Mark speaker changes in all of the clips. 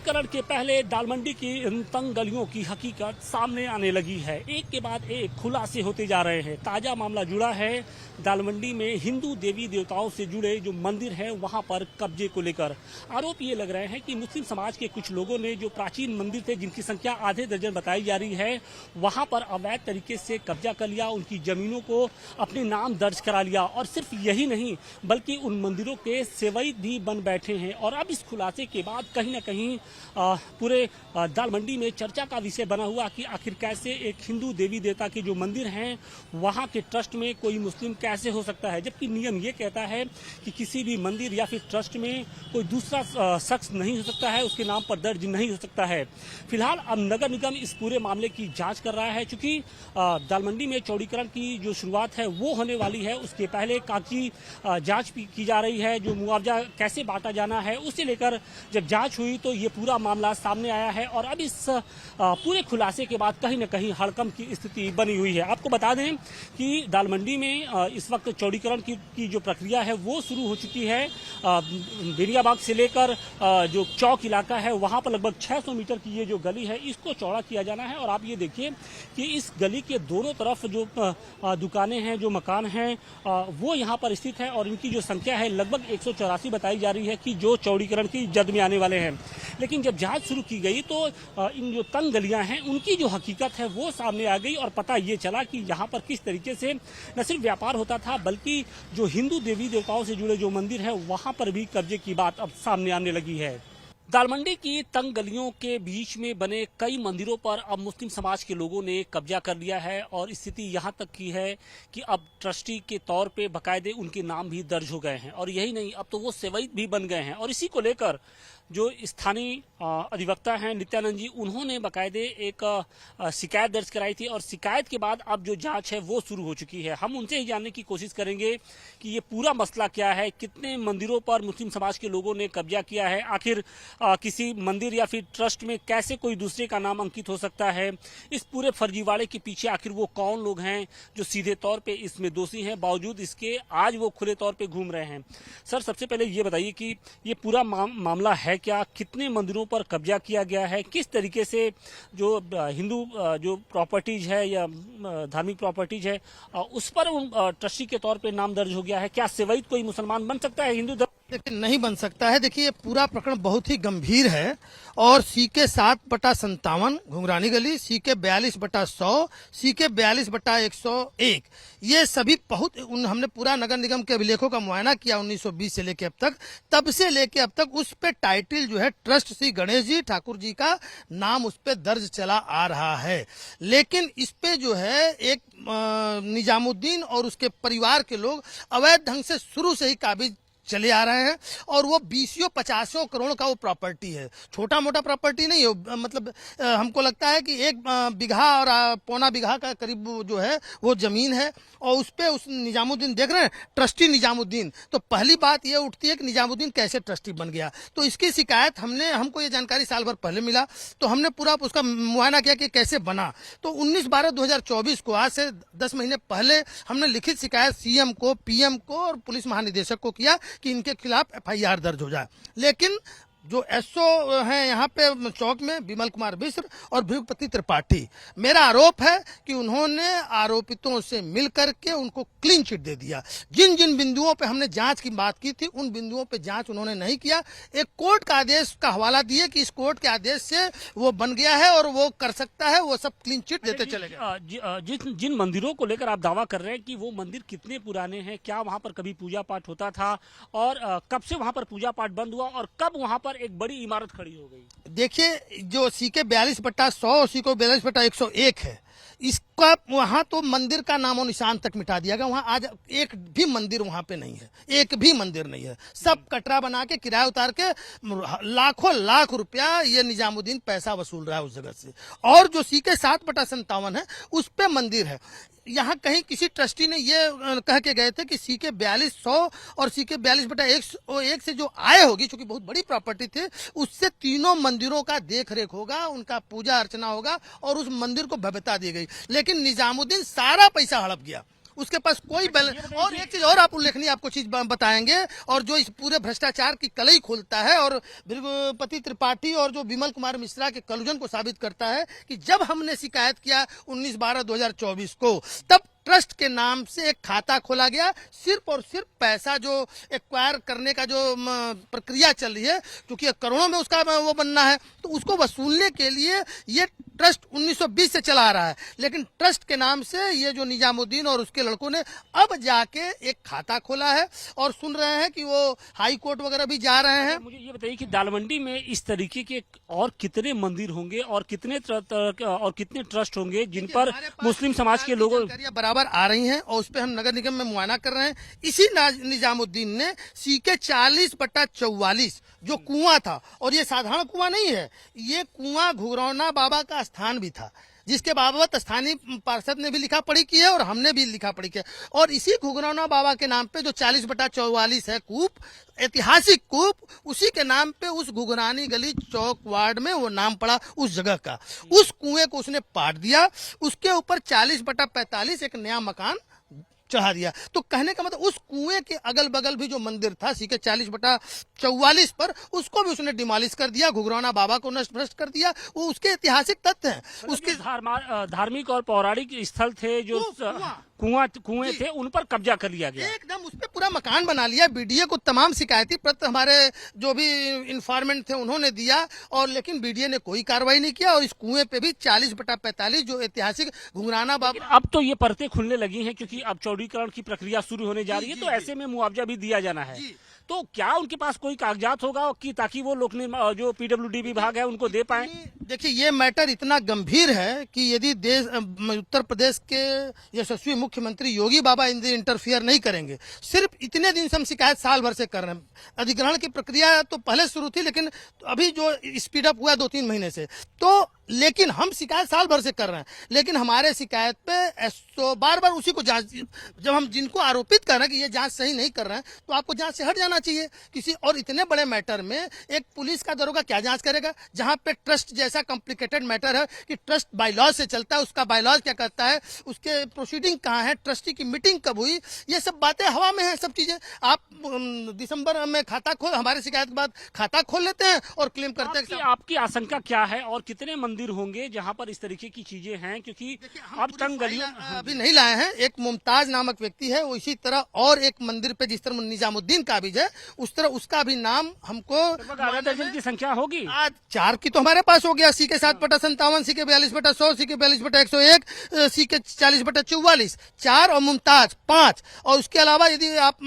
Speaker 1: चौड़ीकरण के पहले दालमंडी की इन तंग गलियों की हकीकत सामने आने लगी है। एक के बाद एक खुलासे होते जा रहे हैं। ताजा मामला जुड़ा है दालमंडी में हिंदू देवी देवताओं से जुड़े जो मंदिर है वहां पर कब्जे को लेकर। आरोप ये लग रहे हैं कि मुस्लिम समाज के कुछ लोगों ने जो प्राचीन मंदिर थे, जिनकी संख्या आधे दर्जन बताई जा रही है, वहां पर अवैध तरीके से कब्जा कर लिया, उनकी जमीनों को अपने नाम दर्ज करा लिया। और सिर्फ यही नहीं बल्कि उन मंदिरों के सेवई भी बन बैठे हैं। और अब इस खुलासे के बाद कहीं न कहीं पूरे दालमंडी में चर्चा का विषय बना हुआ कि आखिर कैसे एक हिंदू देवी देवता के जो मंदिर हैं वहां के ट्रस्ट में कोई मुस्लिम कैसे हो सकता है, जबकि नियम ये कहता है कि किसी भी मंदिर या फिर ट्रस्ट में कोई दूसरा शख्स नहीं हो सकता है, उसके नाम पर दर्ज नहीं हो सकता है। फिलहाल अब नगर निगम इस पूरे मामले की जांच कर रहा है। चूंकि दालमंडी में चौड़ीकरण की जो शुरुआत है वो होने वाली है, उसके पहले कागजी जांच की जा रही है। जो मुआवजा कैसे बांटा जाना है उसे लेकर जब जांच हुई तो ये पूरा मामला सामने आया है। और अब इस पूरे खुलासे के बाद कहीं न कहीं हड़कंप की स्थिति बनी हुई है। आपको बता दें कि दालमंडी में इस वक्त चौड़ीकरण की जो प्रक्रिया है वो शुरू हो चुकी है। बेरियाबाग से लेकर जो चौक इलाका है वहां पर लगभग 600 मीटर की ये जो गली है इसको चौड़ा किया जाना है। और आप ये देखिए कि इस गली के दोनों तरफ जो दुकानें हैं, जो मकान हैं, वो यहाँ पर स्थित है। और इनकी जो संख्या है लगभग 184 बताई जा रही है कि जो चौड़ीकरण की जद में आने वाले हैं। लेकिन जब जांच शुरू की गई तो इन जो तंग गलियां हैं उनकी जो हकीकत है वो सामने आ गई। और पता ये चला कि यहाँ पर किस तरीके से न सिर्फ व्यापार होता था बल्कि जो हिंदू देवी देवताओं से जुड़े जो मंदिर है वहां पर भी कब्जे की बात अब सामने आने लगी है। दालमंडी की तंग गलियों के बीच में बने कई मंदिरों पर अब मुस्लिम समाज के लोगों ने कब्जा कर लिया है। और स्थिति यहाँ तक की है कि अब ट्रस्टी के तौर पे बकायदे उनके नाम भी दर्ज हो गए हैं। और यही नहीं, अब तो वो सेवई भी बन गए हैं। और इसी को लेकर जो स्थानीय अधिवक्ता हैं नित्यानंद जी, उन्होंने बकायदे एक शिकायत दर्ज कराई थी। और शिकायत के बाद अब जो जांच है वो शुरू हो चुकी है। हम उनसे ही जानने की कोशिश करेंगे कि ये पूरा मसला क्या है, कितने मंदिरों पर मुस्लिम समाज के लोगों ने कब्जा किया है, आखिर किसी मंदिर या फिर ट्रस्ट में कैसे कोई दूसरे का नाम अंकित हो सकता है, इस पूरे फर्जीवाड़े के पीछे आखिर वो कौन लोग हैं जो सीधे तौर पे इसमें दोषी हैं, बावजूद इसके आज वो खुले तौर पे घूम रहे हैं। सर, सबसे पहले ये बताइए कि ये पूरा मामला है क्या, कितने मंदिरों पर कब्जा किया गया है, किस तरीके से जो हिंदू जो प्रॉपर्टीज है या धार्मिक प्रॉपर्टीज है उस पर ट्रस्टी के तौर पे नाम दर्ज हो गया है, क्या सेवई कोई मुसलमान बन सकता है हिंदू?
Speaker 2: लेकिन नहीं बन सकता है। देखिए, ये पूरा प्रकरण बहुत ही गंभीर है। और सीके 7/57 घुंघरानी गली, सीके 42/100, सीके 42/101, ये सभी बहुत हमने पूरा नगर निगम के अभिलेखों का मुआयना किया 1920 से लेके अब तक। तब से लेके अब तक उस पे टाइटल जो है ट्रस्ट श्री गणेश जी ठाकुर जी का नाम उस पे दर्ज चला आ रहा है। लेकिन इस पे जो है एक निजामुद्दीन और उसके परिवार के लोग अवैध ढंग से शुरू से ही काबिज चले आ रहे हैं। और वो 20-50 करोड़ का वो प्रॉपर्टी है, छोटा मोटा प्रॉपर्टी नहीं है। मतलब हमको लगता है कि 1 बीघा और 1.25 बीघा का करीब जो है वो जमीन है। और उस पे उस निजामुद्दीन देख रहे हैं, ट्रस्टी निजामुद्दीन। तो पहली बात ये उठती है कि निजामुद्दीन कैसे ट्रस्टी बन गया। तो इसकी शिकायत हमको ये जानकारी साल भर पहले मिला, तो हमने पूरा उसका मुआयना किया कि कैसे बना। तो 19/12/2024 को, आज से 10 महीने पहले, हमने लिखित शिकायत सीएम को, पीएम को और पुलिस महानिदेशक को किया कि इनके खिलाफ एफआईआर दर्ज हो जाए। लेकिन जो एसओ हैं यहाँ पे चौक में, विमल कुमार मिश्र और भृगुपति त्रिपाठी, मेरा आरोप है कि उन्होंने आरोपितों से मिल करके उनको क्लीन चिट दे दिया। जिन जिन बिंदुओं पे हमने जांच की बात की थी उन बिंदुओं पे जांच उन्होंने नहीं किया। एक कोर्ट का आदेश का हवाला दिए कि इस कोर्ट के आदेश से वो बन गया है और वो कर सकता है, वो सब क्लीन चिट देते चले गए।
Speaker 1: जिन मंदिरों को लेकर आप दावा कर रहे हैं कि वो मंदिर कितने पुराने हैं, क्या वहाँ पर कभी पूजा पाठ होता था, और कब से वहाँ पर पूजा पाठ बंद हुआ, और कब वहाँ पर एक बड़ी इमारत खड़ी हो गई?
Speaker 2: देखिए, जो सीके 42/100 और सीके 42/101 है, इसका वहां तो मंदिर का नामो निशान तक मिटा दिया गया। वहां आज एक भी मंदिर वहां पे नहीं है, एक भी मंदिर नहीं है। सब कटरा बना के किराया उतार के लाखों लाख रुपया ये निजामुद्दीन पैसा वसूल रहा है उस जगह से। और जो सीके 7/57 है उस पे मंदिर है। यहाँ कहीं किसी ट्रस्टी ने ये कह के गए थे कि सीके 4200 और सीके 42/101 से जो आय होगी, चूंकि बहुत बड़ी प्रॉपर्टी थी, उससे तीनों मंदिरों का देख रेख होगा, उनका पूजा अर्चना होगा और उस मंदिर को भव्यता दी गई। लेकिन निजामुद्दीन सारा पैसा हड़प गया। उसके पास कोई बैलेंस। और एक चीज और आप उल्लेखनीय आपको चीज बताएंगे, और जो इस पूरे भ्रष्टाचार की कलई खोलता है और भृगुपति त्रिपाठी और जो विमल कुमार मिश्रा के कलुजन को साबित करता है कि जब हमने शिकायत किया 19/12/2024 को, तब ट्रस्ट के नाम से एक खाता खोला गया, सिर्फ और सिर्फ पैसा जो एक्वायर करने का जो प्रक्रिया चल रही है, क्योंकि करोड़ों में उसका वो बनना है, तो उसको वसूलने के लिए ये ट्रस्ट 1920 से चला आ रहा है। लेकिन ट्रस्ट के नाम से ये जो निजामुद्दीन और उसके लड़कों ने अब जाके एक खाता खोला है, और सुन रहे हैं कि वो हाई कोर्ट वगैरह भी जा रहे हैं।
Speaker 1: मुझे ये बताइए कि दालमंडी में इस तरीके के और कितने मंदिर होंगे और कितने कितने ट्रस्ट होंगे जिन पर मुस्लिम समाज के लोगों
Speaker 2: बराबर आ रही हैं, और उस पर हम नगर निगम में मुआयना कर रहे हैं। इसी निजामुद्दीन ने सीके 40/44 जो कुआं था, और ये साधारण कुआं नहीं है, ये कुआं घुघरौना बाबा का स्थान भी था, जिसके बाबत स्थानीय पार्षद ने भी लिखा पढ़ी की है और हमने भी लिखा पढ़ी की है। और इसी घुघरौना बाबा के नाम पे जो 40/44 है कूप, ऐतिहासिक कूप, उसी के नाम पे उस घुघरानी गली चौक वार्ड में वो नाम पड़ा उस जगह का। उस कुएं को उसने पाट दिया, उसके ऊपर 40/45 एक नया मकान चढ़ा दिया। तो कहने का मतलब उस कुएं के अगल बगल भी जो मंदिर था सीके 40/44 पर, उसको भी उसने डिमोलिश कर दिया, घुघरौना बाबा को नष्ट भ्रष्ट कर दिया। वो उसके ऐतिहासिक तथ्य हैं, उसके
Speaker 1: धार्मिक और पौराणिक स्थल थे, जो कुएं थे, उन पर कब्जा कर लिया गया,
Speaker 2: एकदम उस पर पूरा मकान बना लिया। बीडीए को तमाम शिकायती पत्र हमारे जो भी इंफॉर्मेंट थे उन्होंने दिया, और लेकिन बीडीए ने कोई कार्रवाई नहीं किया। और इस कुएं पे भी 40/45 जो ऐतिहासिक घुघराना बाबा,
Speaker 1: अब तो ये परतें खुलने लगी हैं क्योंकि अब चौड़ीकरण की प्रक्रिया शुरू होने जा रही है, तो ऐसे में मुआवजा भी दिया जाना है। तो क्या उनके पास कोई कागजात होगा कि ताकि वो लोग जो पीडब्ल्यूडी विभाग है उनको दे पाए?
Speaker 2: देखिए, ये मैटर इतना गंभीर है कि यदि उत्तर प्रदेश के यशस्वी मुख्यमंत्री योगी बाबा इंटरफियर नहीं करेंगे, सिर्फ इतने दिन से हम शिकायत साल भर से कर रहे हैं। अधिग्रहण की प्रक्रिया तो पहले शुरू थी, लेकिन अभी जो स्पीड अप हुआ 2-3 महीने से, तो लेकिन हम शिकायत साल भर से कर रहे हैं। लेकिन हमारे शिकायत पे बार बार उसी को जांच, जब हम जिनको आरोपित कर रहे हैं कि ये जांच सही नहीं कर रहे हैं, तो आपको जांच से हट जाना चाहिए किसी। और इतने बड़े मैटर में एक पुलिस का दरोगा क्या जांच करेगा, जहां पे ट्रस्ट जैसा कॉम्प्लिकेटेड मैटर है कि ट्रस्ट बायलॉज से चलता है, उसका बायलॉज क्या कहता है, उसके प्रोसीडिंग कहाँ है, ट्रस्टी की मीटिंग कब हुई, ये सब बातें हवा में है। सब चीजें आप दिसंबर में खाता खोल, हमारे शिकायत के बाद खाता खोल लेते हैं और क्लेम करते हैं।
Speaker 1: आपकी आशंका क्या है, और कितने मंदिर होंगे जहां पर इस तरीके की चीजें हैं? क्योंकि अब तंग गलियों
Speaker 2: अभी नहीं लाए हैं। एक मुमताज नामक व्यक्ति है, वो इसी तरह और एक मंदिर पे जिस तरह निजामुद्दीन काबिज है, उस तरह उसका भी नाम हमको
Speaker 1: आधा दर्जन की संख्या होगी।
Speaker 2: आज 4 की तो हमारे पास हो गया, सीके 7/57, सीके 42/100, सीके 42/101, सीके 40/44, 4 और मुमताज 5। और उसके अलावा यदि आप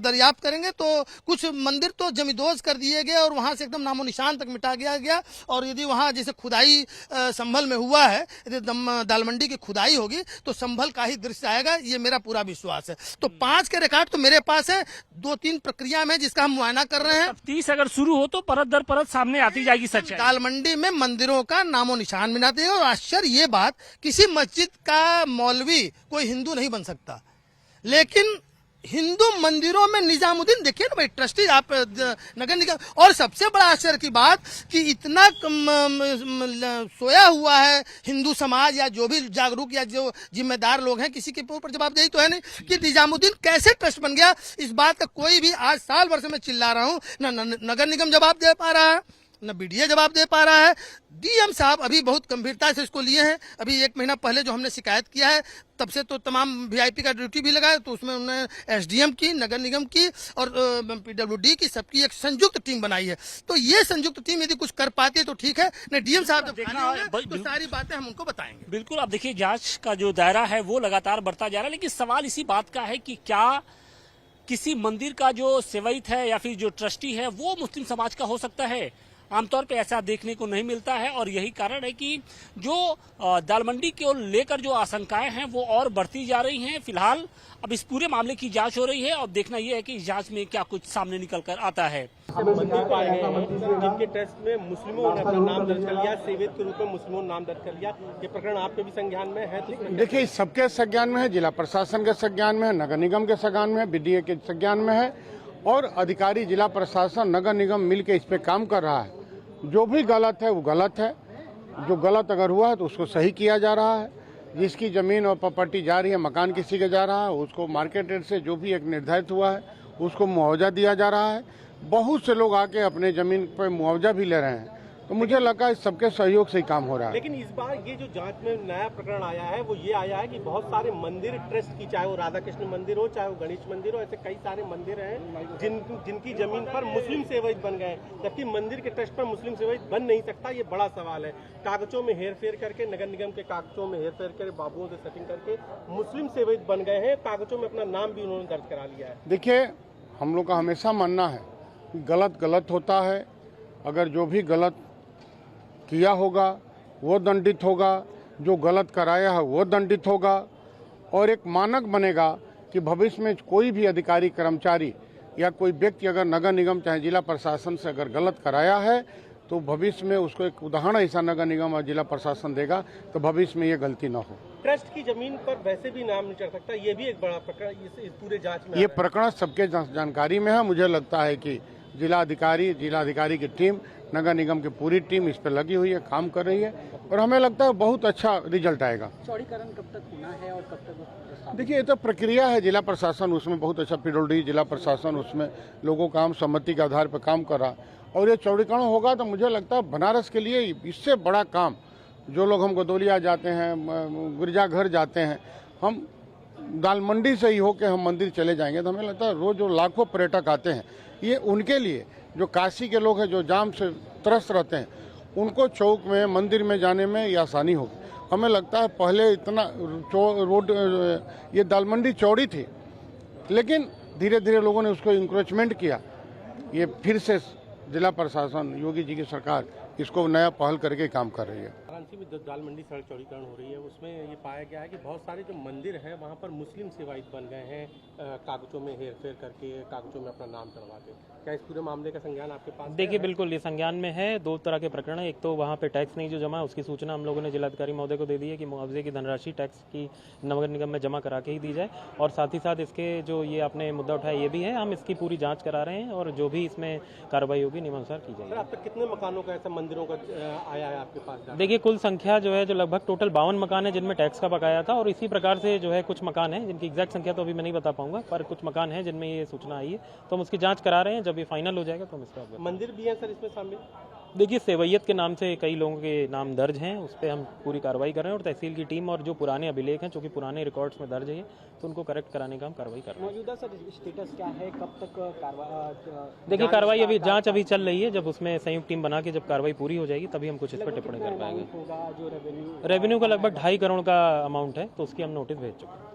Speaker 2: दरियाफ्त करेंगे तो कुछ मंदिर तो जमींदोज कर दिए गए और वहां से एकदम नामो निशान तक मिटा गया। और यदि वहां जैसे खुदाई संभल में हुआ है, यदि दालमंडी की खुदाई होगी तो संभल का ही दृश्य आएगा, ये मेरा पूरा विश्वास है। तो 5 के रिकॉर्ड तो मेरे पास है, 2-3 प्रक्रिया में जिसका हम मुआयना कर रहे हैं।
Speaker 1: 30 अगर शुरू हो तो परत दर परत सामने आती जाएगी सच्चाई।
Speaker 2: दालमंडी में मंदिरों का नामो निशान मिटाते हैं। और आश्चर्य ये बात, किसी मस्जिद का मौलवी कोई हिंदू नहीं बन सकता, लेकिन हिंदू मंदिरों में निजामुद्दीन, देखिए ना भाई, ट्रस्टी आप नगर निगम। और सबसे बड़ा आश्चर्य की बात कि इतना सोया हुआ है हिंदू समाज या जो भी जागरूक या जो जिम्मेदार लोग हैं, किसी के ऊपर जवाबदेही तो है नहीं कि निजामुद्दीन कैसे ट्रस्ट बन गया। इस बात का कोई भी, आज साल भर से मैं चिल्ला रहा हूँ, न नगर निगम जवाब दे पा रहा है, न बीडीए जवाब दे पा रहा है। डीएम साहब अभी बहुत गंभीरता से इसको लिए हैं। अभी 1 महीना पहले जो हमने शिकायत किया है, तब से तो तमाम वीआईपी का ड्यूटी भी लगाया, तो उसमें उन्होंने एसडीएम की, नगर निगम की और पीडब्ल्यूडी की, सबकी एक संयुक्त टीम बनाई है। तो ये संयुक्त टीम यदि कुछ कर पाती है तो ठीक है, नहीं डीएम साहब जब तो सारी बातें हम उनको बताएंगे।
Speaker 1: बिल्कुल, अब देखिए जांच का जो दायरा है वो लगातार बढ़ता जा रहा है, लेकिन सवाल इसी बात का है कि क्या किसी मंदिर का जो सेवैत है या फिर जो ट्रस्टी है वो मुस्लिम समाज का हो सकता है? आमतौर पे ऐसा देखने को नहीं मिलता है, और यही कारण है कि जो दालमंडी को लेकर जो आशंकाएं हैं वो और बढ़ती जा रही हैं। फिलहाल अब इस पूरे मामले की जांच हो रही है, और देखना यह है कि इस जांच में क्या कुछ सामने निकल कर आता है।
Speaker 3: मंदिर पाए गए हैं जिनके ट्रस्ट में मुस्लिमों ने अपना नाम दर्ज कर लिया, सेवैत के रूप में मुस्लिमों ने नाम दर्ज कर लिया। ये प्रकरण आपके भी संज्ञान में है? तो
Speaker 4: देखिए, सबके संज्ञान में है, जिला प्रशासन के संज्ञान में है, नगर निगम के संज्ञान में है, बीडीए के संज्ञान में है, और अधिकारी जिला प्रशासन नगर निगम मिलकर इस पे काम कर रहा है। जो भी गलत है वो गलत है, जो गलत अगर हुआ है तो उसको सही किया जा रहा है। जिसकी जमीन और प्रॉपर्टी जा रही है, मकान किसी का जा रहा है, उसको मार्केट रेट से जो भी एक निर्धारित हुआ है उसको मुआवजा दिया जा रहा है। बहुत से लोग आके अपने जमीन पर मुआवजा भी ले रहे हैं। तो मुझे लगा इस सबके सहयोग से ही काम हो रहा है।
Speaker 3: लेकिन इस बार ये जो जांच में नया प्रकरण आया है वो ये आया है कि बहुत सारे मंदिर ट्रस्ट की, चाहे वो राधा कृष्ण मंदिर हो, चाहे वो गणेश मंदिर हो, ऐसे कई सारे मंदिर हैं जिनकी जमीन पर मुस्लिम सेवक बन गए, जबकि मंदिर के ट्रस्ट पर मुस्लिम सेवक बन नहीं सकता। ये बड़ा सवाल है। कागजों में हेरफेर करके, नगर निगम के कागजों में हेरफेर करके, बाबुओं से सेटिंग करके मुस्लिम सेवक बन गए हैं। कागजों में अपना नाम भी उन्होंने दर्ज करा लिया है।
Speaker 4: देखिए, हम लोग का हमेशा मानना है गलत गलत होता है। अगर जो भी गलत किया होगा वो दंडित होगा, जो गलत कराया है वो दंडित होगा, और एक मानक बनेगा कि भविष्य में कोई भी अधिकारी, कर्मचारी या कोई व्यक्ति अगर नगर निगम चाहे जिला प्रशासन से अगर गलत कराया है तो भविष्य में उसको एक उदाहरण ऐसा नगर निगम और जिला प्रशासन देगा तो भविष्य में ये गलती न हो।
Speaker 3: ट्रस्ट की जमीन पर वैसे भी नाम नहीं चढ़ सकता, ये भी एक बड़ा प्रकरण इस पूरे जांच में।
Speaker 4: ये प्रकरण सबके जानकारी में है। मुझे लगता है कि जिलाधिकारी की टीम, नगर निगम की पूरी टीम इस पर लगी हुई है, काम कर रही है, और हमें लगता है बहुत अच्छा रिजल्ट आएगा।
Speaker 3: चौड़ीकरण कब तक होना है और कब तक?
Speaker 4: देखिए, ये तो प्रक्रिया है। जिला प्रशासन उसमें बहुत अच्छा पिरोडी, जिला प्रशासन उसमें लोगों का हम सहमति के आधार पर काम कर रहा, और ये चौड़ीकरण होगा तो मुझे लगता है बनारस के लिए इससे बड़ा काम, जो लोग हम गदौलिया जाते हैं, गिरजाघर जाते हैं, हम दाल मंडी से ही होके हम मंदिर चले जाएंगे तो हमें लगता है रोज जो लाखों पर्यटक आते हैं, ये उनके लिए, जो काशी के लोग हैं जो जाम से त्रस्त रहते हैं, उनको चौक में, मंदिर में जाने में ये आसानी होगी। हमें लगता है पहले इतना रोड, ये दाल मंडी चौड़ी थी, लेकिन धीरे धीरे लोगों ने उसको इंक्रोचमेंट किया। ये फिर से जिला प्रशासन, योगी जी की सरकार इसको नया पहल करके काम कर रही है।
Speaker 3: वाराणसी में दाल मंडी सड़क चौड़ीकरण हो रही है, उसमें ये पाया गया है कि बहुत सारे जो मंदिर हैं वहाँ पर मुस्लिम सेवायत बन गए हैं, कागजों में हेरफेर करके, कागजों में अपना नाम चढ़वा के। क्या इस पूरे मामले का संज्ञान आपके पास?
Speaker 5: देखिए, बिल्कुल ये संज्ञान में है। दो तरह के प्रकरण है। एक तो वहाँ पे टैक्स नहीं जो जमा है, उसकी सूचना हम लोगों ने जिलाधिकारी महोदय को दे दी है कि मुआवजे की धनराशि टैक्स की नगर निगम में जमा करा के ही दी जाए, और साथ ही साथ इसके जो ये आपने मुद्दा उठाया ये भी है, हम इसकी पूरी जाँच करा रहे हैं और जो भी इसमें कार्रवाई होगी नियमानुसार की जाएगी।
Speaker 3: अब तक कितने मकानों का, ऐसा मंदिरों का आया है आपके पास?
Speaker 5: देखिए, कुल संख्या जो है, जो लगभग टोटल 52 मकान है जिनमें टैक्स का बकाया था, और इसी प्रकार से जो है कुछ मकान है जिनकी एग्जैक्ट संख्या तो अभी मैं नहीं बता पाऊंगा, पर कुछ मकान है जिनमें ये सूचना आई है, तो हम उसकी जांच करा रहे हैं। जब ये फाइनल हो जाएगा तो हम इसका
Speaker 3: मंदिर भी है सर इसमें शामिल?
Speaker 5: देखिए, सेवैयत के नाम से कई लोगों के नाम दर्ज हैं, उस पर हम पूरी कार्रवाई कर रहे हैं, और तहसील की टीम और जो पुराने अभिलेख हैं, जो कि पुराने रिकॉर्ड्स में दर्ज है, तो उनको करेक्ट कराने का हम कार्रवाई कर रहे हैं।
Speaker 3: मौजूदा सर स्टेटस क्या है, कब तक कार्रवाई?
Speaker 5: देखिए, कार्रवाई अभी जांच अभी चल रही है। जब उसमें संयुक्त टीम बना के जब कार्रवाई पूरी हो जाएगी तभी हम कुछ इस पर टिप्पणी कर पाएंगे।
Speaker 3: होगा जो
Speaker 5: रेवेन्यू का लगभग 2.5 करोड़ का अमाउंट है, तो उसकी हम नोटिस भेज चुके हैं।